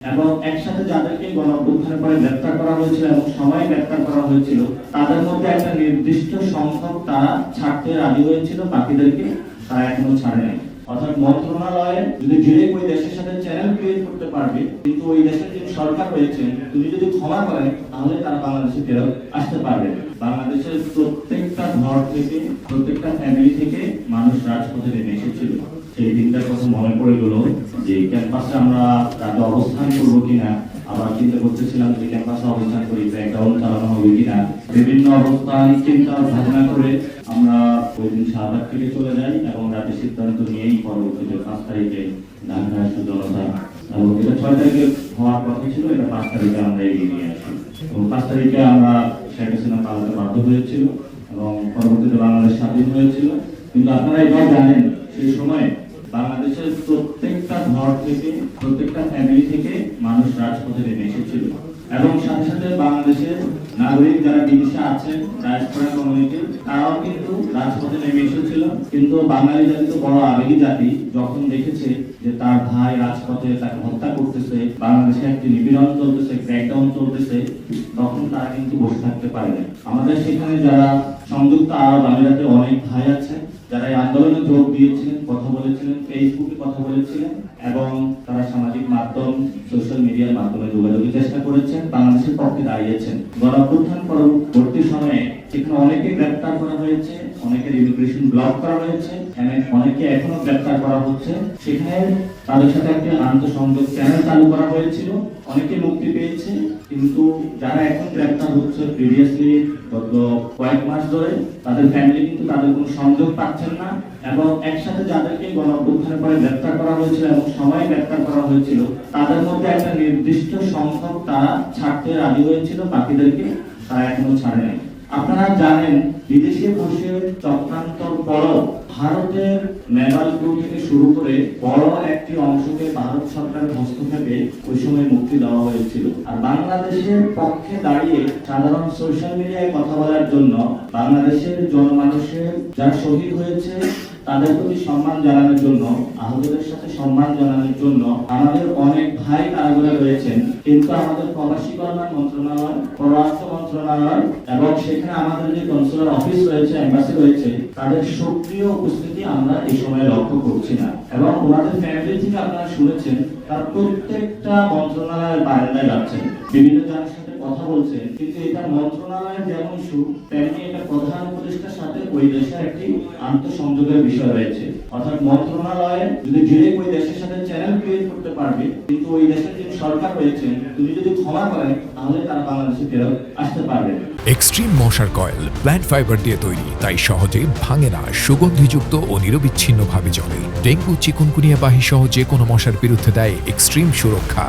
এবং একসাথে যাদেরকে গণঅভ্যুত্থানের পরে গ্রেফতার করা হয়েছিল এবং সময়ে গ্রেফতার করা হয়েছিল তাদের মধ্যে একটা নির্দিষ্ট সংখ্যক তারা ছাড়তে রাজি হয়েছিল, বাকিদেরকে তারা এখনো ছাড়ে নাই। অর্থাৎ মন্ত্রণালয়ে যদি ডিরেক্ট ওই দেশের সাথে চ্যানেল ক্রিয়েট করতে পারবে, কিন্তু ওই দেশের যে সরকার রয়েছে তুমি যদি ক্ষমা করেন তাহলে তারা বাংলাদেশে ফেরত আসতে পারবে। বাংলাদেশের প্রত্যেকটা ঘর থেকে, প্রত্যেকটা ফ্যামিলি থেকে মানুষ রাজপথে নেমে এসেছিল। সেই দিনটার কথা মনে পড়ে গেল যে ক্যাম্পাসে আমরা রাতে অবস্থান করবো কিনা, আবার চিন্তা করতেছিলাম যে ক্যাম্পাসে অবস্থান করি, ব্যাকগ্রাউন্ড চালানো হবে কিনা। বিভিন্ন অবস্থান চিন্তা ভাবনা করে আমরা ওই দিন শাহবাগ থেকে চলে যাই এবং রাতে সিদ্ধান্ত নিয়েই পরবর্তীতে 5 তারিখে ঢাকা জনতা এবং এটা 6 তারিখে হওয়ার কথা ছিল, এটা 5 তারিখে আমরা এগিয়ে নিয়ে আসি এবং 5 তারিখে আমরা শেখ হাসিনা পালাতে বাধ্য হয়েছিল এবং পরবর্তীতে বাংলাদেশ স্বাধীন হয়েছিল। কিন্তু আপনারা এটাও জানেন সেই সময় বাংলাদেশের প্রত্যেকটা ঘর থেকে, প্রত্যেকটা ফ্যামিলি থেকে মানুষ রাজপথে নেমে এসেছিল এবং সাথে সাথে বাংলাদেশের নাগরিক যারা বিদেশে আছেন, ডায়াসপোরা কমিউনিটি, তারাও কিন্তু রাজপথে নেমে এসেছিল। কিন্তু বাঙালি জাতি তো বড় আবেগী জাতি, যখন দেখেছে যে তার ভাই রাজপথে তাকে হত্যা করতেছে, বাংলাদেশে একটি নিপীড়ন চলতেছে, ক্র্যাকডাউন চলতেছে, তখন তারা কিন্তু বসে থাকতে পারে না। আমাদের সেখানে যারা সংযুক্ত আরব আমিরাতে অনেক ভাই আছে যারা এই আন্দোলনে যোগ দিয়েছিলেন, কথা বলেছিলেন, ফেসবুকে কথা বলেছিলেন এবং তারা সামাজিক মাধ্যম, সোশ্যাল মিডিয়ার মাধ্যমে যোগাযোগের চেষ্টা করেছেন, বাংলাদেশের পক্ষে দাঁড়িয়েছেন। গণঅভ্যুত্থান পরবর্তী সময়ে সেখানে অনেকে গ্রেফতার করা হয়েছে, অনেকের ইমিগ্রেশন ব্লক করা হয়েছে, অনেকে এখনো গ্রেফতার করা হচ্ছে। সেখানে তাদের সাথে একটি আন্তঃসংযোগ চ্যানেল চালু করা হয়েছিল, অনেকে মুক্তি পেয়েছে। কিন্তু যারা এখন গ্রেফতার হচ্ছে প্রিভিয়াসলি গত কয়েক মাস ধরে, তাদের ফ্যামিলি কিন্তু তাদের কোনো সংযোগ পাচ্ছেন না এবং একসাথে যাদেরকে গণঅভ্যুত্থানের পরে গ্রেফতার করা হয়েছিল এবং সময়ে গ্রেফতার করা হয়েছিল তাদের মধ্যে একটা নির্দিষ্ট সংখ্যক তারা ছাড়তে রাজি হয়েছিল, বাকিদেরকে তারা এখনো ছাড়ে নাই। আপনারা জানেন বিদেশে বসে চক্রান্তর পরও ভারতের নেভাল ক্রু থেকে শুরু করে বড় একটি অংশকে ভারত সরকারের হস্তক্ষেপে ওই সময় মুক্তি দেওয়া হয়েছিল। আর বাংলাদেশের পক্ষে দাঁড়িয়ে সাধারণ সোশ্যাল মিডিয়ায় কথা বলার জন্য বাংলাদেশের জনমানুষের যারা শহীদ হয়েছে তাদের প্রতি সম্মান জানানোর জন্য, আহতদের সাথে সম্মান জানানোর জন্য আমাদের অনেক ভাই কারাগারে রয়েছেন। কিন্তু আমাদের প্রবাসী কল্যাণ মন্ত্রণালয়, পররাষ্ট্র মন্ত্রণালয় এবং সেখানে আমাদের যে কনসুলার অফিস রয়েছে, এম্বাসি রয়েছে, তাদের সক্রিয় উপস্থিতি আমরা এই সময় লক্ষ্য করছি না। এবং ওনাদের ফ্যামিলি থেকে আপনারা শুনেছেন তার প্রত্যেকটা মন্ত্রণালয়ের বাইরে যাচ্ছেন, বিভিন্ন জনের সাথে কথা বলছেন, কিন্তু এটা মন্ত্রণালয়ের যেমন ইস্যু তেমনি এটা প্রধান উপদেষ্টার সাথে ওই দেশের একটি আন্তঃসংযোগের বিষয় রয়েছে। অর্থাৎ মন্ত্রণালয়ে যদি ডিরেক্ট ওই দেশের সাথে চ্যানেল ক্রিয়েট করতে পারবে, কিন্তু ওই দেশের যে সরকার রয়েছে তুমি যদি ক্ষমা করেন তাহলে তারা বাংলাদেশে ফেরত আসতে পারবে। এক্সট্রিম মশার কয়েল প্ল্যান্ট ফাইবার দিয়ে তৈরি, তাই সহজে ভাঙে না, সুগন্ধিযুক্ত ও নিরবিচ্ছিন্নভাবে জ্বলে। ডেঙ্গু, চিকুনগুনিয়া বাহি সহ যে কোনো মশার বিরুদ্ধে দেয় এক্সট্রিম সুরক্ষা।